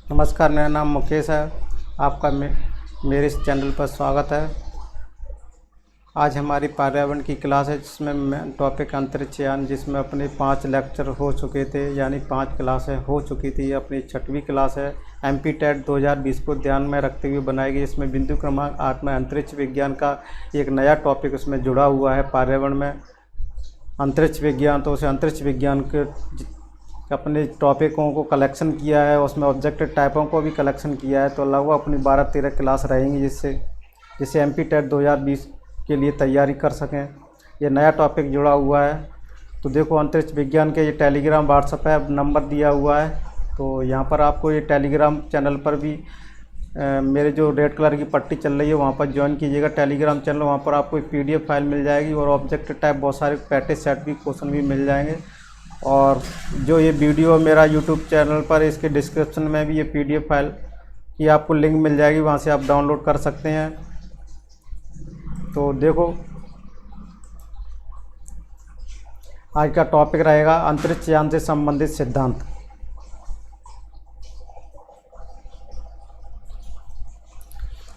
नमस्कार, मेरा नाम मुकेश है। आपका मेरे इस चैनल पर स्वागत है। आज हमारी पर्यावरण की क्लास है जिसमें टॉपिक अंतरिक्ष यान, जिसमें अपने 5 लेक्चर हो चुके थे, यानी 5 क्लासें हो चुकी थी। अपनी 6वीं क्लास है। एमपी टेट 2020 को ध्यान में रखते हुए बनाई गई। इसमें बिंदु क्रमांक 8 में अंतरिक्ष विज्ञान का एक नया टॉपिक उसमें जुड़ा हुआ है। पर्यावरण में अंतरिक्ष विज्ञान, तो उसे अंतरिक्ष विज्ञान के अपने टॉपिकों को कलेक्शन किया है, उसमें ऑब्जेक्टिव टाइपों को भी कलेक्शन किया है। तो लगभग अपनी 12-13 क्लास रहेंगी जिससे एमपी टेट 2020 के लिए तैयारी कर सकें। ये नया टॉपिक जुड़ा हुआ है। तो देखो, अंतरिक्ष विज्ञान के ये टेलीग्राम व्हाट्सएप है, नंबर दिया हुआ है। तो यहाँ पर आपको ये टेलीग्राम चैनल पर भी मेरे जो रेड कलर की पट्टी चल रही है वहाँ पर ज्वाइन कीजिएगा टेलीग्राम चैनल। वहाँ पर आपको PDF फाइल मिल जाएगी और ऑब्जेक्टिव टाइप बहुत सारे प्रैक्टिस सेट भी क्वेश्चन भी मिल जाएंगे। और जो ये वीडियो मेरा यूट्यूब चैनल पर, इसके डिस्क्रिप्शन में भी ये PDF फाइल की आपको लिंक मिल जाएगी, वहाँ से आप डाउनलोड कर सकते हैं। तो देखो, आज का टॉपिक रहेगा अंतरिक्ष यान से संबंधित सिद्धांत।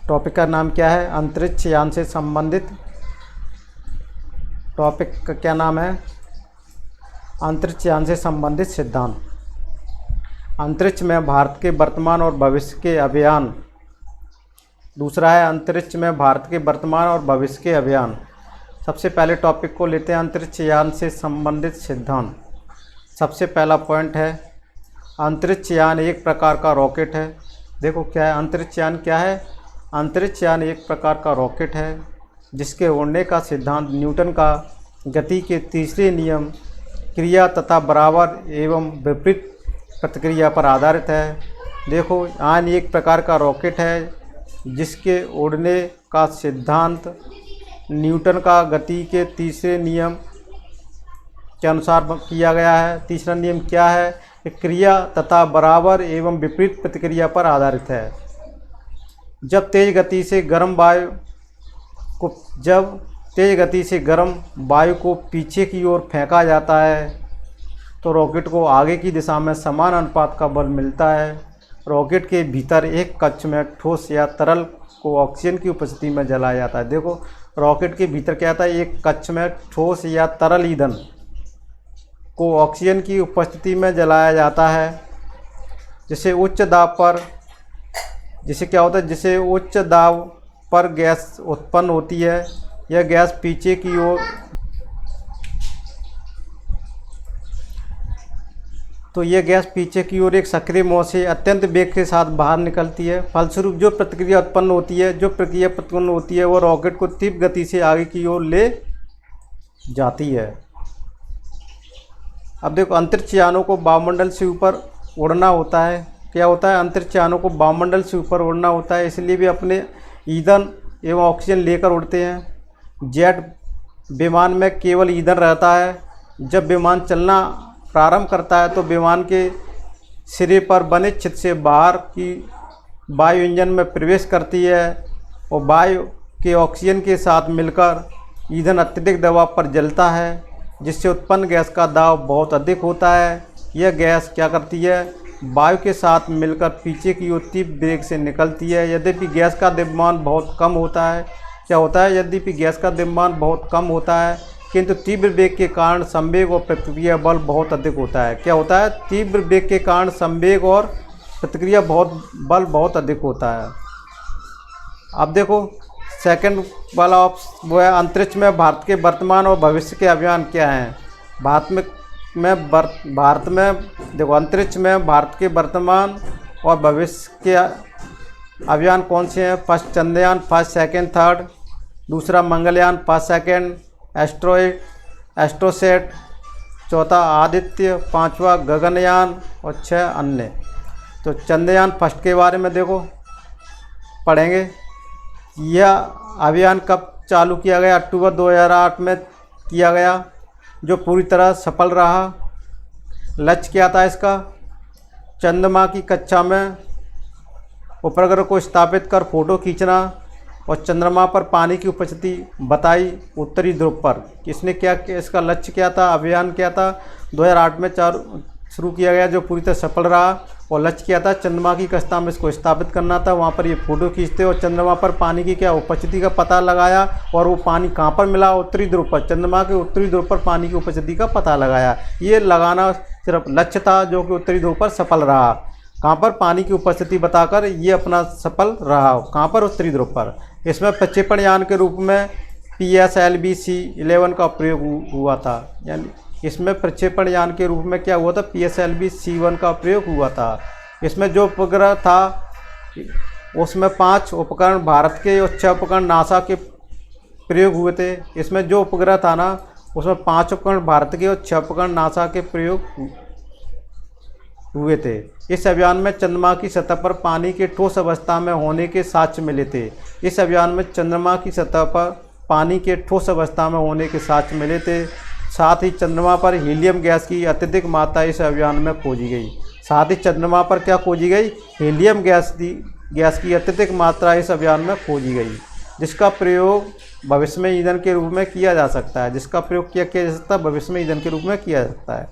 टॉपिक का नाम क्या है? अंतरिक्ष यान से संबंधित। टॉपिक का क्या नाम है? अंतरिक्ष यान से संबंधित सिद्धांत। अंतरिक्ष में भारत के वर्तमान और भविष्य के अभियान। दूसरा है अंतरिक्ष में भारत के वर्तमान और भविष्य के अभियान। सबसे पहले टॉपिक को लेते हैं, अंतरिक्ष यान से संबंधित सिद्धांत। सबसे पहला पॉइंट है, अंतरिक्ष यान एक प्रकार का रॉकेट है। देखो क्या है अंतरिक्ष यान? क्या है अंतरिक्ष यान? एक प्रकार का रॉकेट है जिसके उड़ने का सिद्धांत न्यूटन का गति के तीसरे नियम, क्रिया तथा बराबर एवं विपरीत प्रतिक्रिया पर आधारित है। देखो, यान एक प्रकार का रॉकेट है जिसके उड़ने का सिद्धांत न्यूटन का गति के तीसरे नियम के अनुसार किया गया है। तीसरा नियम क्या है? क्रिया तथा बराबर एवं विपरीत प्रतिक्रिया पर आधारित है। जब तेज गति से गर्म वायु को पीछे की ओर फेंका जाता है तो रॉकेट को आगे की दिशा में समान अनुपात का बल मिलता है। रॉकेट के भीतर एक कक्ष में ठोस या तरल को ऑक्सीजन की उपस्थिति में जलाया जाता है। देखो, रॉकेट के भीतर क्या था? एक कक्ष में ठोस या तरल ईंधन को ऑक्सीजन की उपस्थिति में जलाया जाता है। जिसे उच्च दाब पर गैस उत्पन्न होती है। यह गैस पीछे की ओर एक सक्रिय मोड़ से अत्यंत वेग के साथ बाहर निकलती है। फलस्वरूप जो प्रक्रिया उत्पन्न होती है वो रॉकेट को तीव्र गति से आगे की ओर ले जाती है। अब देखो, अंतरिक्ष यानों को वायुमंडल से ऊपर उड़ना होता है। क्या होता है? अंतरिक्ष यानों को वायुमंडल से ऊपर उड़ना होता है, इसलिए भी अपने ईंधन एवं ऑक्सीजन लेकर उड़ते हैं। जेट विमान में केवल ईंधन रहता है। जब विमान चलना प्रारंभ करता है तो विमान के सिरे पर बने छिद्र से बाहर की वायु इंजन में प्रवेश करती है और वायु के ऑक्सीजन के साथ मिलकर ईंधन अत्यधिक दबाव पर जलता है, जिससे उत्पन्न गैस का दाब बहुत अधिक होता है। यह गैस क्या करती है? वायु के साथ मिलकर पीछे की ओर तीव्र वेग से निकलती है। यद्यपि गैस का द्रव्यमान बहुत कम होता है। क्या होता है? यद्यपि गैस का द्रव्यमान बहुत कम होता है, किंतु तीव्र वेग के कारण संवेग और प्रतिक्रिया बल बहुत अधिक होता है। क्या होता है? तीव्र वेग के कारण संवेग और प्रतिक्रिया बल बहुत अधिक होता है। अब देखो, सेकंड वाला वो है, अंतरिक्ष में भारत के वर्तमान और भविष्य के अभियान क्या हैं? भारत में देखो, अंतरिक्ष में भारत के वर्तमान और भविष्य के अभियान कौन से हैं? First Chandrayaan, first second third. दूसरा मंगलयान, फर्स्ट सेकंड। एस्ट्रोसेट। चौथा आदित्य। पांचवा गगनयान और 6 अन्य। तो चंद्रयान फर्स्ट के बारे में देखो पढ़ेंगे। यह अभियान कब चालू किया गया? अक्टूबर 2008 में किया गया, जो पूरी तरह सफल रहा। लक्ष्य क्या था इसका? चंद्रमा की कक्षा में उपग्रह को स्थापित कर फोटो खींचना और चंद्रमा पर पानी की उपस्थिति बताई उत्तरी ध्रुव पर। किसने क्या किया? इसका लक्ष्य क्या था? अभियान क्या था? 2008 में शुरू किया गया जो पूरी तरह सफल रहा। और लक्ष्य क्या था, चंद्रमा की कक्षा में इसको स्थापित करना था। वहाँ पर ये फोटो खींचते और चंद्रमा पर पानी की क्या उपस्थिति का पता लगाया। और वो पानी कहाँ पर मिला, उत्तरी ध्रुव पर, चंद्रमा के उत्तरी ध्रुव पर पानी की उपस्थिति का पता लगाया। ये लगाना सिर्फ लक्ष्य था जो कि उत्तरी ध्रुव पर सफल रहा। कहाँ पर, पानी की उपस्थिति बताकर ये अपना सफल रहा। कहाँ पर, उत्तरी ध्रुव पर। इसमें प्रक्षेपण यान के रूप में PSLV-C11 का प्रयोग हुआ था। यानी इसमें प्रक्षेपण यान के रूप में क्या हुआ था, PSLV-C1 का प्रयोग हुआ था। इसमें जो उपग्रह था उसमें 5 उपकरण भारत के और 6 उपकरण नासा के प्रयोग हुए थे। इसमें जो उपग्रह था ना उसमें 5 उपकरण भारत के और 6 उपकरण नासा के प्रयोग हुए थे। इस अभियान में चंद्रमा की सतह पर पानी के ठोस अवस्था में होने के साक्ष्य मिले थे। इस अभियान में चंद्रमा की सतह पर पानी के ठोस अवस्था में होने के साक्ष्य मिले थे। साथ ही चंद्रमा पर हीलियम गैस की अत्यधिक मात्रा इस अभियान में खोजी गई। साथ ही चंद्रमा पर क्या खोजी गई, हीलियम गैस की अत्यधिक मात्रा इस अभियान में खोजी गई, जिसका प्रयोग भविष्य में ईंधन के रूप में किया जा सकता है। जिसका प्रयोग किया जा सकता है, भविष्य में ईंधन के रूप में किया जा सकता है।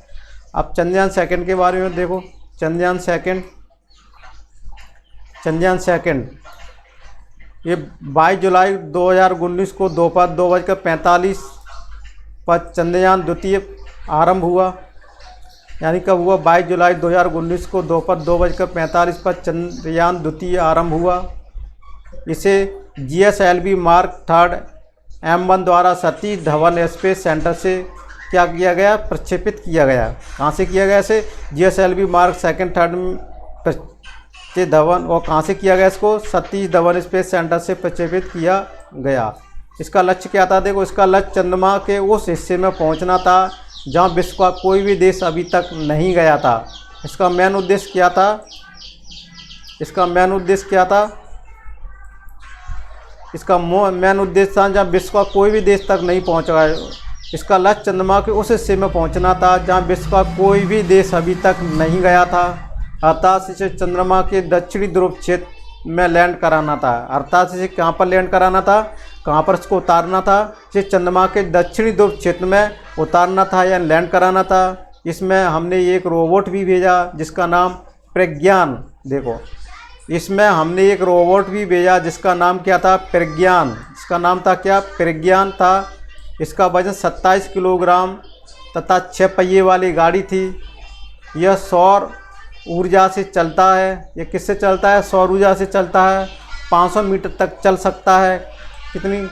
अब चंद्रयान सेकंड के बारे में देखो। चंद्रयान सेकंड ये 22 जुलाई 2019 को दोपहर 2:45 पर चंद्रयान द्वितीय आरंभ हुआ। यानी कब हुआ, 22 जुलाई 2019 को दोपहर 2:45 पर चंद्रयान द्वितीय आरंभ हुआ। इसे GSLV मार्क 3 M1 द्वारा सतीश धवन स्पेस सेंटर से क्या किया गया, प्रक्षेपित किया गया। कहाँ से किया गया इसे, GSLV मार्क 2 3 धवन, और कहाँ से किया गया इसको, सतीश धवन स्पेस सेंटर से प्रक्षेपित किया गया। इसका लक्ष्य क्या था, देखो इसका लक्ष्य चंद्रमा के उस हिस्से में पहुंचना था जहां विश्व का कोई भी देश अभी तक नहीं गया था। इसका मेन उद्देश्य क्या था, इसका मेन उद्देश्य था जहां विश्व का कोई भी देश तक नहीं पहुंचा है। इसका लक्ष्य चंद्रमा के उस हिस्से में पहुंचना था जहां विश्व का कोई भी देश अभी तक नहीं गया था। अर्थात इसे चंद्रमा के दक्षिणी ध्रुव क्षेत्र में लैंड कराना था। अर्थात इसे कहाँ पर लैंड कराना था, कहाँ पर इसको उतारना था, इसे चंद्रमा के दक्षिणी ध्रुव क्षेत्र में उतारना था या लैंड कराना था। इसमें हमने एक रोबोट भी भेजा जिसका नाम प्रज्ञान, देखो इसमें हमने एक रोबोट भी भेजा जिसका नाम क्या था, प्रज्ञान। इसका नाम था क्या, प्रज्ञान था। इसका वजन 27 किलोग्राम तथा 6 पहिए वाली गाड़ी थी। यह सौर ऊर्जा से चलता है। ये किससे चलता है, सौर ऊर्जा से चलता है। 500 मीटर तक चल सकता है। कितनी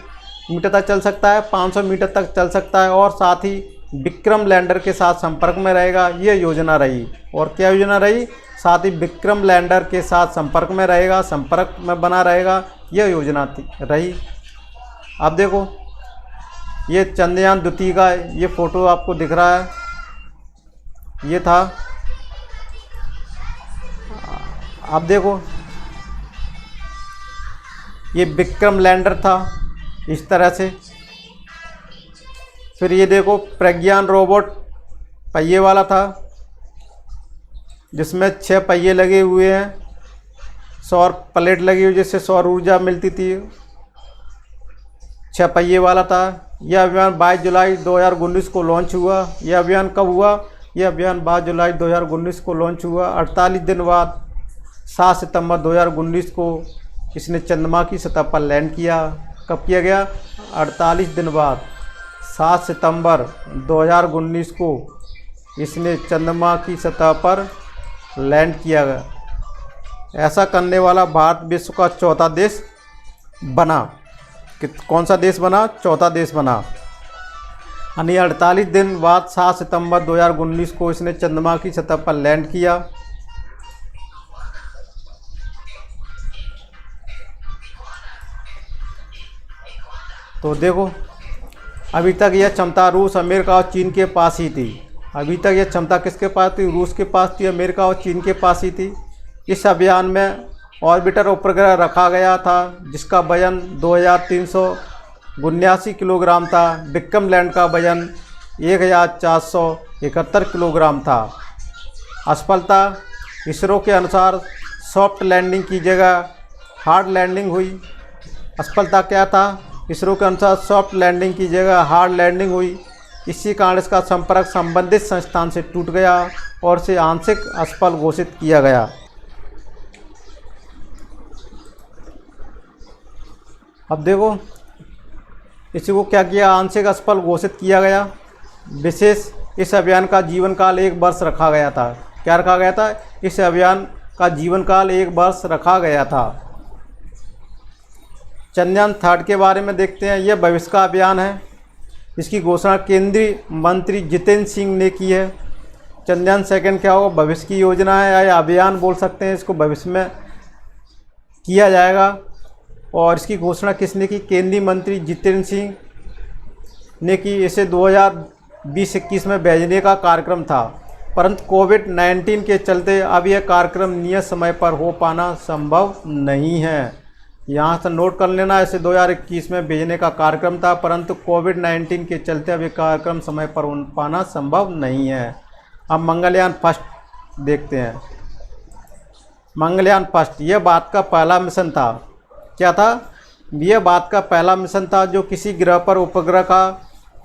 मीटर तक चल सकता है, 500 मीटर तक चल सकता है। और साथ ही विक्रम लैंडर के साथ संपर्क में रहेगा, ये योजना रही। और क्या योजना रही, साथ ही विक्रम लैंडर के साथ संपर्क में रहेगा, संपर्क में बना रहेगा, यह योजना रही। अब देखो ये चंद्रयान द्वितीय का ये फोटो आपको दिख रहा है, ये था। अब देखो ये विक्रम लैंडर था इस तरह से। फिर ये देखो प्रज्ञान रोबोट पहिए वाला था जिसमें 6 पहिए लगे हुए हैं, सौर प्लेट लगी हुई जिससे सौर ऊर्जा मिलती थी। 6 पहिए वाला था। यह अभियान 22 जुलाई 2019 को लॉन्च हुआ। यह अभियान कब हुआ, यह अभियान 22 जुलाई 2019 को लॉन्च हुआ। 48 दिन बाद 7 सितंबर 2019 को इसने चंद्रमा की सतह पर लैंड किया। कब किया गया, 48 दिन बाद 7 सितंबर 2019 को इसने चंद्रमा की सतह पर लैंड किया गया। ऐसा करने वाला भारत विश्व का चौथा देश बना। कौन सा देश बना, चौथा देश बना। यानी 48 दिन बाद 7 सितंबर 2019 को इसने चंद्रमा की सतह पर लैंड किया। तो देखो अभी तक यह क्षमता रूस, अमेरिका और चीन के पास ही थी। अभी तक यह क्षमता किसके पास थी, रूस के पास थी, अमेरिका और चीन के पास ही थी। इस अभियान में ऑर्बिटर उपग्रह रखा गया था जिसका वजन 2379 किलोग्राम था। विक्रम लैंड का वजन 1471 किलोग्राम था। असफलता, इसरो के अनुसार सॉफ्ट लैंडिंग की जगह हार्ड लैंडिंग हुई। असफलता क्या था, इसरो के अनुसार सॉफ्ट लैंडिंग की जगह हार्ड लैंडिंग हुई। इसी कारण इसका संपर्क संबंधित संस्थान से टूट गया और इसे आंशिक असफल घोषित किया गया। अब देखो इसी को क्या किया, आंशिक असफल घोषित किया गया। विशेष इस अभियान का जीवन काल 1 वर्ष रखा गया था। क्या रखा गया था? इस अभियान का जीवन काल 1 वर्ष रखा गया था। चंद्रयान 3 के बारे में देखते हैं। यह भविष्य का अभियान है। इसकी घोषणा केंद्रीय मंत्री जितेंद्र सिंह ने की है। चंद्रयान 2 क्या होगा? भविष्य की योजना है या अभियान बोल सकते हैं इसको, भविष्य में किया जाएगा। और इसकी घोषणा किसने की? केंद्रीय मंत्री जितेंद्र सिंह ने की। इसे 2020-21 में भेजने का कार्यक्रम था, परंतु कोविड-19 के चलते अब यह कार्यक्रम नियत समय पर हो पाना संभव नहीं है। यहाँ से नोट कर लेना, इसे 2021 में भेजने का कार्यक्रम था, परंतु कोविड-19 के चलते अब यह कार्यक्रम समय पर हो पाना संभव नहीं है। अब मंगलयान फर्स्ट देखते हैं। मंगलयान फर्स्ट यह भारत का पहला मिशन था। क्या था? यह भारत का पहला मिशन था जो किसी ग्रह पर उपग्रह का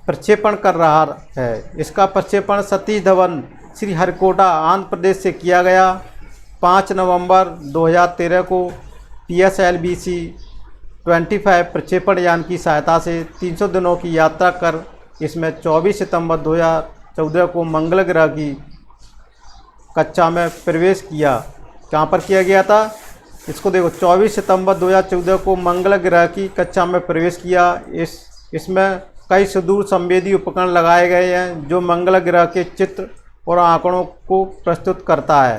प्रक्षेपण कर रहा है। इसका प्रक्षेपण सतीश धवन श्रीहरिकोटा आंध्र प्रदेश से किया गया। 5 नवंबर 2013 को PSLV-C 25 प्रक्षेपण यान की सहायता से 300 दिनों की यात्रा कर इसमें 24 सितंबर 2014 को मंगल ग्रह की कक्षा में प्रवेश किया। कहाँ पर किया गया था? इसको देखो, 24 सितंबर 2014 को मंगल ग्रह की कक्षा में प्रवेश किया। इसमें कई सुदूर संवेदी उपकरण लगाए गए हैं जो मंगल ग्रह के चित्र और आंकड़ों को प्रस्तुत करता है।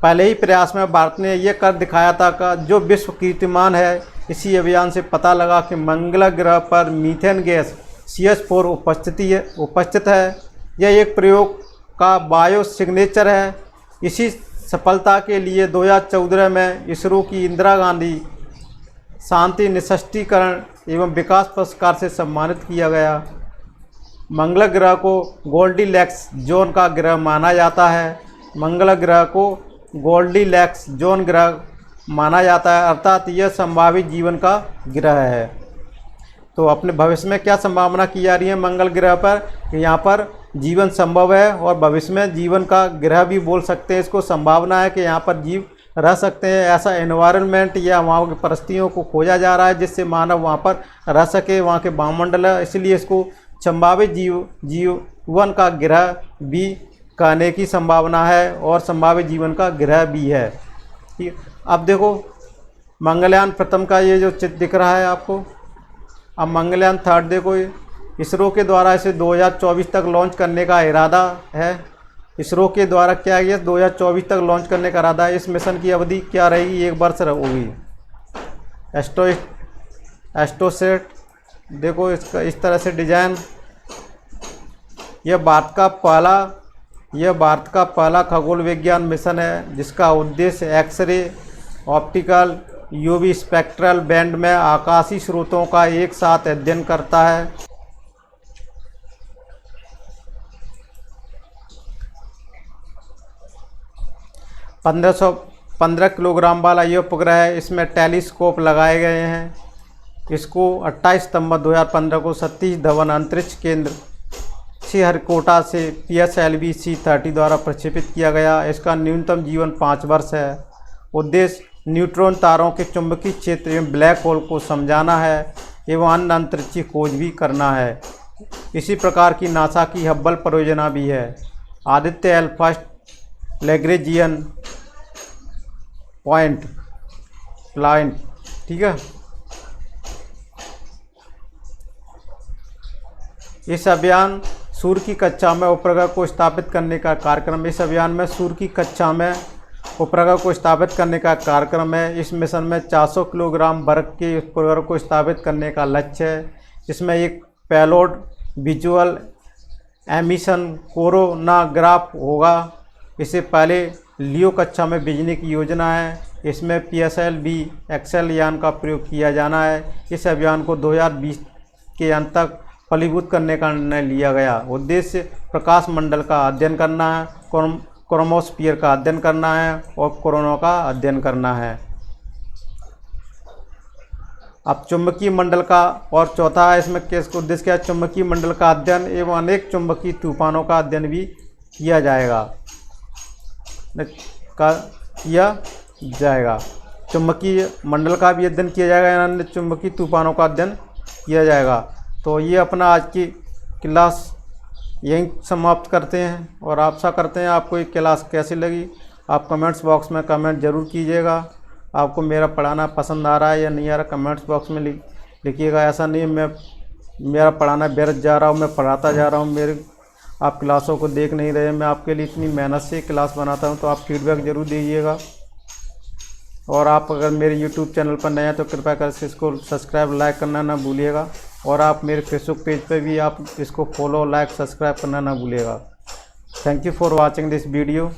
पहले ही प्रयास में भारत ने यह कर दिखाया था कि जो विश्व कीर्तिमान है। इसी अभियान से पता लगा कि मंगल ग्रह पर मीथेन गैस CH4 उपस्थित है। यह एक प्रयोग का बायो सिग्नेचर है। इसी सफलता के लिए 2014 में इसरो की इंदिरा गांधी शांति निशस्त्रीकरण एवं विकास पुरस्कार से सम्मानित किया गया। मंगल ग्रह को गोल्डीलैक्स जोन का ग्रह माना जाता है। मंगल ग्रह को गोल्डीलैक्स जोन ग्रह माना जाता है, अर्थात यह संभावित जीवन का ग्रह है। तो अपने भविष्य में क्या संभावना की जा रही है मंगल ग्रह पर? यहाँ पर जीवन संभव है और भविष्य में जीवन का ग्रह भी बोल सकते हैं इसको। संभावना है कि यहाँ पर जीव रह सकते हैं। ऐसा एनवायरनमेंट या वहाँ की परिस्थितियों को खोजा जा रहा है जिससे मानव वहाँ पर रह सके, वहाँ के वायुमंडल है, इसलिए इसको संभावित जीवन का ग्रह भी कहने की संभावना है और संभावित जीवन का ग्रह भी है। ठीक, अब देखो मंगलयान प्रथम का ये जो चित्र दिख रहा है आपको। अब मंगलयान 3 देखो, इसरो के द्वारा इसे 2024 तक लॉन्च करने का इरादा है। इसरो के द्वारा क्या किया? 2024 तक लॉन्च करने का इरादा है। इस मिशन की अवधि क्या रहेगी? 1 वर्ष होगी। एस्ट्रोसेट देखो इसका इस तरह से डिजाइन। यह भारत का पहला खगोल विज्ञान मिशन है जिसका उद्देश्य x-ray, optical, UV spectral band में आकाशीय स्रोतों का एक साथ अध्ययन करता है। 1515 किलोग्राम वाला यह उपग्रह है। इसमें टेलीस्कोप लगाए गए हैं। इसको 28 सितंबर 2015 को सतीश धवन अंतरिक्ष केंद्र श्रीहरिकोटा से PSLV-C 30 द्वारा प्रक्षेपित किया गया। इसका न्यूनतम जीवन 5 वर्ष है। उद्देश्य न्यूट्रॉन तारों के चुंबकीय क्षेत्र एवं ब्लैक होल को समझाना है एवं अन्य अंतरिक्षीय खोज भी करना है। इसी प्रकार की नासा की हब्बल परियोजना भी है। Aditya L first Lagrangian point, ठीक है। इस अभियान सूर्य की कक्षा में उपग्रह को स्थापित करने का कार्यक्रम। इस अभियान में सूर्य की कक्षा में उपग्रह को स्थापित करने का कार्यक्रम है। इस मिशन में 400 किलोग्राम वर्ग के उपग्रह को स्थापित करने का लक्ष्य है। इसमें एक पेलोड विजुअल एमिशन कोरोनाग्राफ होगा। इसे पहले लियो कक्षा में भेजने की योजना है। इसमें PSLV XL यान का प्रयोग किया जाना है। इस अभियान को 2020 के अंत तक फलीभूत करने का निर्णय लिया गया। उद्देश्य प्रकाश मंडल का अध्ययन करना है, क्रोमोस्फीयर का अध्ययन करना है और कोरोना का अध्ययन करना है। अब चुंबकीय मंडल का और चौथा है इसमें उद्देश्य क्या है? चुंबकीय मंडल का अध्ययन एवं अनेक चुंबकीय तूफानों का अध्ययन भी किया जाएगा चुंबकीय मंडल का भी अध्ययन किया जाएगा, यानी चुंबकीय तूफानों का अध्ययन किया जाएगा। तो ये अपना आज की क्लास यहीं समाप्त करते हैं और आशा करते हैं आपको ये क्लास कैसी लगी। आप कमेंट्स बॉक्स में कमेंट ज़रूर कीजिएगा। आपको मेरा पढ़ाना पसंद आ रहा है या नहीं आ रहा, कमेंट्स बॉक्स में लिखिएगा। ऐसा नहीं मेरा पढ़ाना व्यर्थ जा रहा हूँ, मैं पढ़ाता जा रहा हूँ, मेरे आप क्लासों को देख नहीं रहे। मैं आपके लिए इतनी मेहनत से क्लास बनाता हूँ, तो आप फीडबैक ज़रूर दीजिएगा। और आप अगर मेरे YouTube चैनल पर नए हैं तो कृपया करके इसको सब्सक्राइब लाइक करना ना भूलिएगा। और आप मेरे फेसबुक पेज पे भी आप इसको फॉलो लाइक सब्सक्राइब करना ना भूलिएगा। Thank you for watching this video.